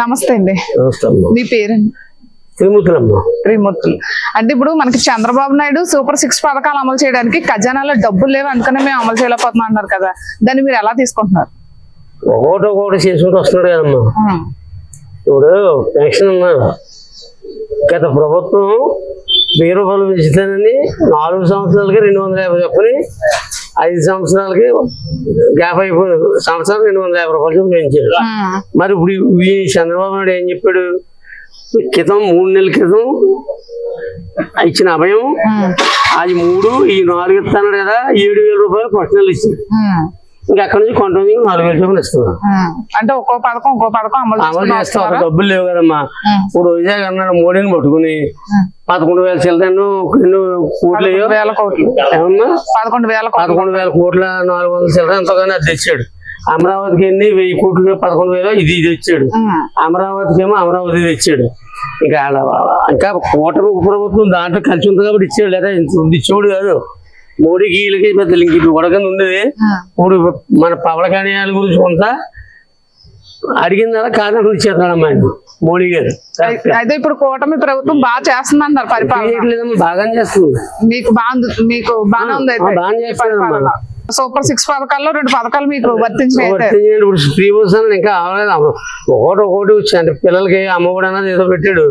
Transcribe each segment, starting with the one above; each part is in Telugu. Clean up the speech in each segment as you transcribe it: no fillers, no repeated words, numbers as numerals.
నమస్తే అండి. మీ పేరండి? త్రిమూర్తులు. అంటే ఇప్పుడు మనకి చంద్రబాబు నాయుడు సూపర్ 6 పథకాలు అమలు చేయడానికి ఖజానాలో డబ్బులు లేవు అందుకనే మేము అమలు చేయలేకపోతున్నాం అన్నారు కదా, దాన్ని మీరు ఎలా తీసుకుంటున్నారు? ఒకటి చేసుకుంటూ వస్తున్నాడు కదమ్మా. ఇప్పుడు పెన్షన్ ఉన్నారు, గత ప్రభుత్వం 1000 రూపాయలు పెంచుతానని 4 సంవత్సరాలకి 250 చెప్పని 5 సంవత్సరాలకి గ్యాప్ అయిపోయి సంవత్సరాలు 250 రూపాయలు పెంచాడు. మరి ఇప్పుడు ఈ చంద్రబాబు నాయుడు ఏం చెప్పాడు? క్రితం 3 నెలల క్రితం ఇచ్చిన అభయం అది 3 ఈ 4 ఇస్తాడు కదా, 7000 రూపాయలు ఫస్ట్ నెలలు ఇచ్చాడు. ఇంకా అక్కడ నుంచి కొంతమంది 4000 రూపాయలు ఇస్తున్నారు. అంటే ఒక్కో పథకం అమలు చేస్తారు. డబ్బులు లేవు కదమ్మా. ఇప్పుడు విజయ్ అన్నాడు మోడీని పట్టుకుని 11,000 చిల్లరను 2 కోట్లు ఏమన్నా 11,000 కోట్ల 400 చిల్లర ఎంతగానో అది తెచ్చాడు. అమరావతికి ఎన్ని 1000 కోట్లు 11,000 ఇది తెచ్చాడు. అమరావతికి ఏమో అమరావతి తెచ్చాడు. ఇంకా కూటమి ప్రభుత్వం దాంట్లో కలిసి ఉంది కాబట్టి ఇచ్చాడు, లేదా ఇచ్చేవాడు కాదు. మోడీకి వీళ్ళకి పెద్ద లింక్ ఉడకంది ఉండేది. ఇప్పుడు మన పవన్ కళ్యాణ్ గురించి కొంత అడిగిందా కాదని ఇచ్చేస్తాడమ్మా మోడీ గారు. అయితే ఇప్పుడు కూటమి ప్రభుత్వం బాగా చేస్తుంది అంటారు, పరిపాలన బాగానే చేస్తుంది. మీకు బాగానే ఉంది. బాగా చేస్తాడమ్మా. సూపర్ 6 పథకాల్లో 2 పథకాలు మీకు వర్తించినాయి. ఇప్పుడు ఫ్రీ బస్ అని ఇంకా ఒకటి వచ్చి అంటే పిల్లలకి అమ్మఒడి అన్నది ఏదో పెట్టాడు.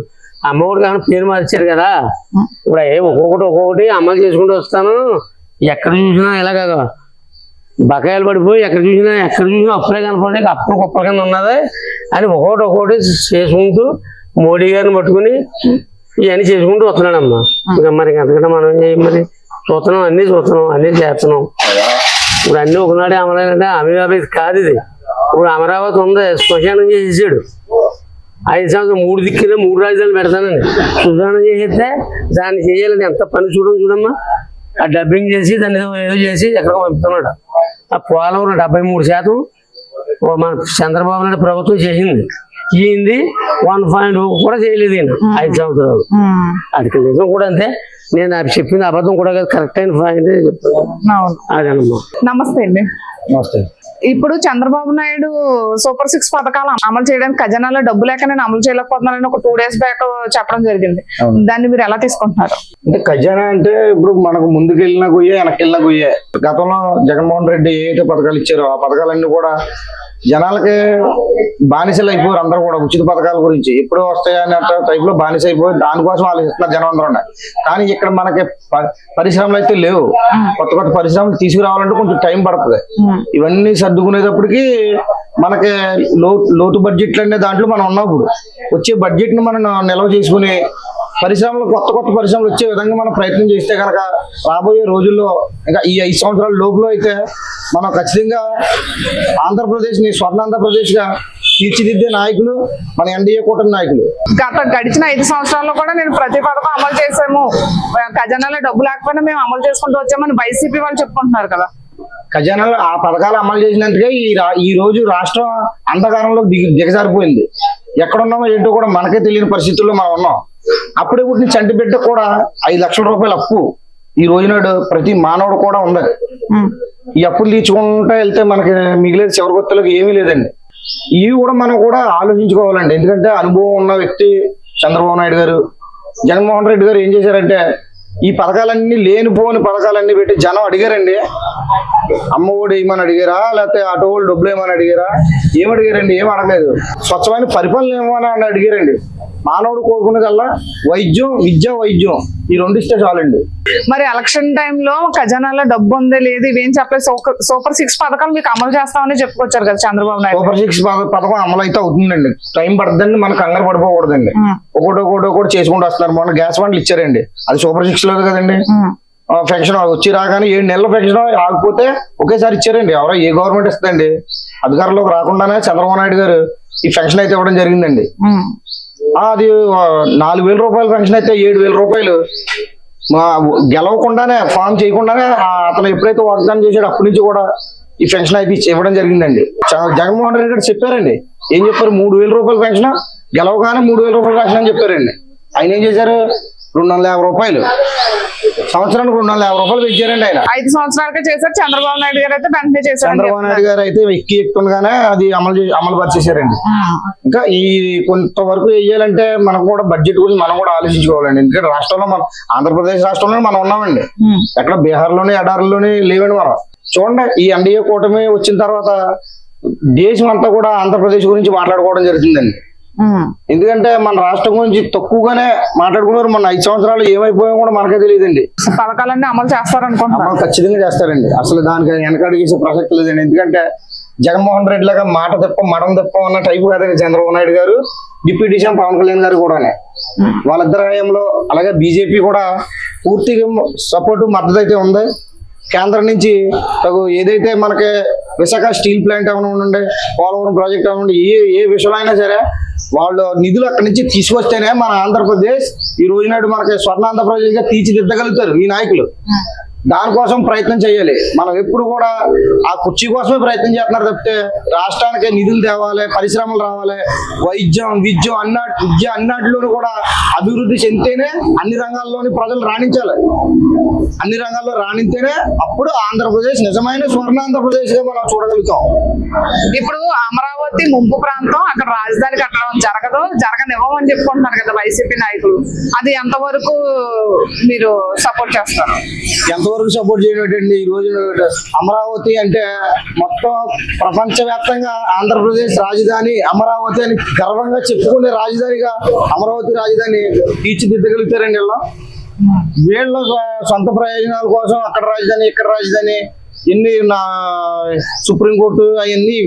అమ్మఒడి కానీ పేరు మార్చారు కదా. ఇప్పుడు ఒక్కొక్కటి అమలు చేసుకుంటూ వస్తాను. ఎక్కడ చూసినా ఇలాగ బకాయిలు పడిపోయి ఎక్కడ చూసినా అప్పుడే కనపడే అప్పుడు గొప్ప కింద ఉన్నది అని ఒక్కొక్కటి చేసుకుంటూ మోడీ గారిని పట్టుకుని ఇవన్నీ చేసుకుంటూ వస్తున్నాడమ్మా. ఇంకా మరి అంతకంటే మనం మరి అన్నీ చేస్తున్నాం. ఇప్పుడు అన్ని ఒకనాడే అమలైనంటే అమరావతి కాదు ఇది. ఇప్పుడు అమరావతి ఉంది, శ్మశానం చేసేసాడు. 5 సంవత్సరాలు 3 దిక్కులు 3 రాజధానులు పెడతానండి. సుధానం చేసేస్తే దాన్ని చేయాలని ఎంత పని చూడమ్మా. ఆ డబ్బింగ్ చేసి దాన్ని ఏదో చేసి ఎక్కడికో పంపుతున్నాడు. ఆ పోలవరం 73% మన చంద్రబాబు నాయుడు ప్రభుత్వం చేసింది. 1.2 కూడా చేయలేదు ఈయన 5 సంవత్సరాలు. అది నిజం కూడా అంతే. నేను చెప్పింది అబద్ధం కూడా కాదు, కరెక్ట్ అయిన పాయింట్ చెప్తాను. అదేనమ్మా. నమస్తే అండి. నమస్తే. ఇప్పుడు చంద్రబాబు నాయుడు సూపర్ 6 పథకాలు అమలు చేయడానికి ఖజానాలో డబ్బు లేక నేను అమలు చేయలేకపోతున్నానని ఒక 2 days బ్యాక్ చెప్పడం జరిగింది. దాన్ని మీరు ఎలా తీసుకుంటున్నారు? అంటే ఖజానా అంటే ఇప్పుడు మనకు ముందుకెళ్ళిన గొయ్యే వెనకెళ్ళిన గొయ్యే. గతంలో జగన్మోహన్ రెడ్డి ఏదైతే పథకాలు ఇచ్చారో ఆ పథకాలన్నీ కూడా జనాలకి బానిసలు అయిపోయారు. అందరూ కూడా ఉచిత పథకాల గురించి ఎప్పుడో వస్తాయని టైప్ లో బానిస అయిపోయి దానికోసం ఆలోచిస్తున్నారు జనం అందరూ ఉన్నాయి. కానీ ఇక్కడ మనకి పరిశ్రమలు అయితే లేవు. కొత్త పరిశ్రమలు తీసుకురావాలంటే కొంచెం టైం పడుతుంది. ఇవన్నీ సర్దుకునేటప్పటికి మనకి లోతు బడ్జెట్లు అనే దాంట్లో మనం ఉన్నప్పుడు వచ్చే బడ్జెట్ ని మనం నిల్వ చేసుకుని పరిశ్రమలు కొత్త పరిశ్రమలు వచ్చే విధంగా మనం ప్రయత్నం చేస్తే కనుక రాబోయే రోజుల్లో ఇంకా ఈ 5 సంవత్సరాల లోపల అయితే మనం ఖచ్చితంగా ఆంధ్రప్రదేశ్ ని స్వర్ణాంధ్రప్రదేశ్ గా తీర్చిదిద్దే నాయకులు మన ఎన్డీఏ కూటమి నాయకులు. గడిచిన 5 సంవత్సరాల్లో కూడా నేను ప్రతి పథకం అమలు చేసాము, ఖజానాలో డబ్బు లేకపోయినా మేము అమలు చేసుకుంటూ వచ్చామని వైసీపీ వాళ్ళు చెప్పుకుంటున్నారు కదా. ఖజానాలో ఆ పథకాలు అమలు చేసినందుకే ఈ రోజు రాష్ట్రం అంధకారంలో దిగజారిపోయింది. ఎక్కడున్నామో ఏంటో కూడా మనకే తెలియని పరిస్థితుల్లో మనం ఉన్నాం. అప్పుడే పుట్టిన చంటి బిడ్డ కూడా 5 లక్షల రూపాయల అప్పు ఈ రోజునాడు ప్రతి మానవుడు కూడా ఉంది. ఈ అప్పులు తీర్చుకుంటూ వెళ్తే మనకి మిగిలేదు చివరి కొత్తలకు ఏమీ లేదండి. ఇవి కూడా మనం కూడా ఆలోచించుకోవాలండి. ఎందుకంటే అనుభవం ఉన్న వ్యక్తి చంద్రబాబు నాయుడు గారు. జగన్మోహన్ రెడ్డి గారు ఏం చేశారంటే ఈ పథకాలన్నీ లేనిపోని పథకాలన్నీ పెట్టి జనం అడిగారండి. అమ్మ ఒడి ఏమని అడిగారా, లేకపోతే ఆటో వాళ్ళు డబ్బులు ఏమని అడిగారా? ఏమడిగారండి? ఏం అడగలేదు. స్వచ్ఛమైన పరిపాలన ఏమని అడిగారండి. మానవుడు కోరుకునేదల్లా విద్య వైద్యం ఈ 2 ఇస్తే చాలండి. మరి ఎలక్షన్ టైంలో ఖజానాలో డబ్బు ఉందే లేదు ఇవేం చెప్పలేదు. సూపర్ 6 పథకాలు మీకు అమలు చేస్తామని చెప్పుకొచ్చారు కదా చంద్రబాబు నాయుడు. సూపర్ 6 పథకం అమలు అయితే అవుతుందండి. టైం పడుతుందండి, మనకు కంగారు పడిపోకూడదండి. ఒకటి చేసుకుంటూ వస్తున్నారు. మొన్న గ్యాస్ బండ్లు ఇచ్చారండి, అది సూపర్ 6 లేదు కదండి. పెన్షన్ వచ్చి రాగానే 7 నెలల పెన్షన్ ఆగిపోతే ఒకేసారి ఇచ్చారండి. ఎవరో ఏ గవర్నమెంట్ ఇస్తుందండి? అధికారంలోకి రాకుండానే చంద్రబాబు నాయుడు గారు ఈ పెన్షన్ అయితే ఇవ్వడం జరిగిందండి. అది 4,000 రూపాయల పెన్షన్ అయితే 7,000 రూపాయలు గెలవకుండానే ఫామ్ చేయకుండానే అతను ఎప్పుడైతే వాగ్దానం చేశాడో అప్పటి నుంచి కూడా ఈ పెన్షన్ అయితే ఇవ్వడం జరిగిందండి. జగన్మోహన్ రెడ్డి గారు చెప్పారండి. ఏం చెప్పారు? 3,000 రూపాయల పెన్షన్ గెలవగానే 3,000 రూపాయల పెన్షన్ అని చెప్పారండి. ఆయన ఏం చేశారు? రూపాయలు, సంవత్సరానికి 250 రూపాయలు పెంచారండి ఆయన. 5 సంవత్సరాలకే చేశారు. చంద్రబాబు నాయుడు గారు అయితే వెంటనే చేశారు. చంద్రబాబు నాయుడు గారు అయితే ఎక్కువగానే అది అమలు పరిచేశారండి. ఇంకా ఈ కొంతవరకు వేయాలంటే మనం కూడా బడ్జెట్ గురించి మనం కూడా ఆలోచించుకోవాలండి. ఎందుకంటే రాష్ట్రంలో మనం ఆంధ్రప్రదేశ్ రాష్ట్రంలో మనం ఉన్నామండి. ఎక్కడ బీహార్లోని ఎడారిలోని లేవండి మనం. చూడండి, ఈ ఎన్డీఏ కూటమి వచ్చిన తర్వాత దేశం అంతా కూడా ఆంధ్రప్రదేశ్ గురించి మాట్లాడుకోవడం జరుగుతుందండి. ఎందుకంటే మన రాష్ట్రం గురించి తక్కువగానే మాట్లాడుకున్నారు. మన 5 సంవత్సరాలు ఏమైపోయాయో కూడా మనకే తెలియదండి. పథకాలన్నీ అమలు చేస్తారనుకుంటున్నారు? అమలు ఖచ్చితంగా చేస్తారండి. అసలు దానికి వెనకడిగేసే ప్రసక్తి లేదండి. ఎందుకంటే జగన్మోహన్ రెడ్డి లాగా మాట తెప్ప మడం తెప్ప అన్న టైపు కాదండి చంద్రబాబు నాయుడు గారు, డిప్యూటీ సీఎం పవన్ కళ్యాణ్ గారు కూడానే. వాళ్ళిద్దరి హయాంలో అలాగే బీజేపీ కూడా పూర్తిగా సపోర్టు మద్దతు అయితే ఉంది. కేంద్రం నుంచి ఏదైతే మనకి విశాఖ స్టీల్ ప్లాంట్ ఏమైనా ఉండండి, పోలవరం ప్రాజెక్ట్ ఏమైనా ఏ విషయంలో అయినా సరే వాళ్ళు నిధులు అక్కడి నుంచి తీసుకొస్తేనే మన ఆంధ్రప్రదేశ్ ఈ రోజు నాడు మనకి స్వర్ణాంధ్రప్రదేశ్ గా తీర్చిదిద్దగలుగుతారు ఈ నాయకులు. దానికోసం ప్రయత్నం చేయాలి. మనం ఎప్పుడు కూడా ఆ కుర్చీ కోసమే ప్రయత్నం చేస్తున్నారు తప్పితే రాష్ట్రానికి నిధులు తేవాలి, పరిశ్రమలు రావాలి, వైద్యం విద్య అన్నిటిలోనూ కూడా అభివృద్ధి చెందితేనే అన్ని రంగాల్లోని ప్రజలు రాణించాలి. అన్ని రంగాల్లో రాణిస్తేనే అప్పుడు ఆంధ్రప్రదేశ్ నిజమైన స్వర్ణాంధ్రప్రదేశ్ గా మనం చూడగలుగుతాం. ఇప్పుడు అమరావతి ముంపు ప్రాంతం, అక్కడ రాజధాని కట్టడం జరగనివ్వమని చెప్పుకుంటున్నారు కదా వైసీపీ నాయకులు. అది ఎంతవరకు మీరు సపోర్ట్ చేస్తారు? ఎంతవరకు సపోర్ట్ చేయడం? ఈ రోజు అమరావతి అంటే మొత్తం ప్రపంచవ్యాప్తంగా ఆంధ్రప్రదేశ్ రాజధాని అమరావతి అని గర్వంగా చెప్పుకునే రాజధానిగా అమరావతి రాజధాని తీర్చిదిద్దగలుగుతారండి. వీళ్ళ సొంత ప్రయోజనాల కోసం అక్కడ రాజధాని ఇక్కడ రాజధాని ఎన్ని సుప్రీంకోర్టు అవన్నీ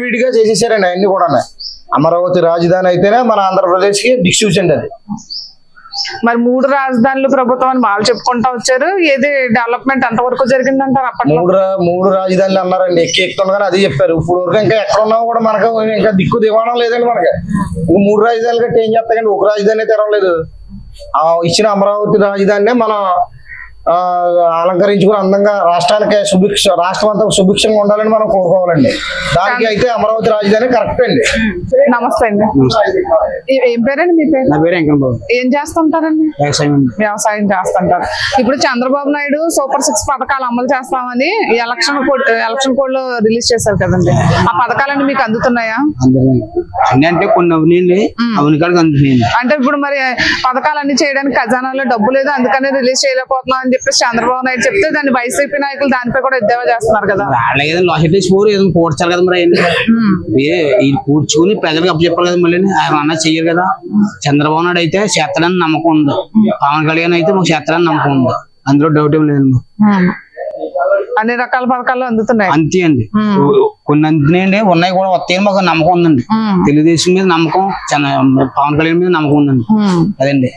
విడిగా చేసేసారండి. అవన్నీ కూడా అమరావతి రాజధాని అయితేనే మన ఆంధ్రప్రదేశ్ కి దిక్సూచండి అది. మరి 3 రాజధానులు ప్రభుత్వం అని వాళ్ళు చెప్పుకుంటా వచ్చారు. ఏది డెవలప్మెంట్ ఎంతవరకు జరిగిందంటారు? అప్పట్లో 3 రాజధానులు అన్నారండి. ఎక్కుతుండగానే అది చెప్పారు. ఇప్పుడు వరకు ఇంకా ఎక్కడ ఉన్నామో కూడా మనకు ఇంకా దిక్కు దివాణం లేదండి. మనకి 3 రాజధానులు కట్టి ఏం చేస్తాకండి? ఒక రాజధాని తెరవలేదు. ఇచ్చిన అమరావతి రాజధానినే మనం అలంకరించుకుని అందంగా రాష్ట్రానికి రాష్ట్రం అంతా సుభిక్షంగా ఉండాలని మనం కోరుకోవాలండి. దానికి అయితే అమరావతి రాజధాని కరెక్ట్ అండి. నమస్తే అండి. ఏం పేరండి మీ పేరు? నా పేరు వెంకటబాబు. ఏం చేస్తుంటారండి? వ్యవసాయం చేస్తుంటారు. ఇప్పుడు చంద్రబాబు నాయుడు సూపర్ 6 పథకాలు అమలు చేస్తామని ఎలక్షన్ కోడ్ లో రిలీజ్ చేశారు కదండి. ఆ పథకాలన్నీ మీకు అందుతున్నాయా? అంటే కొన్ని అవనీయండి, అవని కాడికి అందుతున్నాయండి. అంటే ఇప్పుడు మరి పథకాలన్నీ చేయడానికి ఖజానాలో డబ్బు లేదు, అందుకనే రిలీజ్ చేయలేకపోతున్నాం అని చెప్పేసి చంద్రబాబు నాయుడు చెప్తే దాన్ని వైసీపీ నాయకులు దానిపై కూడా ఎద్దేవా చేస్తున్నారు కదా. అలాగే లాస్ పోరు ఏదైనా కూర్చాలి కదా మరి. కూర్చుకుని ప్రజలకు అప్పచెప్పాలి కదా. మళ్ళీ ఆయన అన్న చెయ్యరు కదా. చంద్రబాబు నాయుడు అయితే చేస్తాడని నమ్మకం ఉంది, పవన్ కళ్యాణ్ అయితే మాకు చేస్తాడని నమ్మకం ఉంది. అందులో డౌట్ ఏం లేదండి. అన్ని రకాల పథకాలు అందుతున్నాయి. అంతే అండి. కొన్ని అందుతున్నాయండి, ఉన్నాయి కూడా వస్తాయని మాకు నమ్మకం ఉందండి. తెలుగుదేశం మీద నమ్మకం, పవన్ కళ్యాణ్ మీద నమ్మకం ఉందండి. అదండి.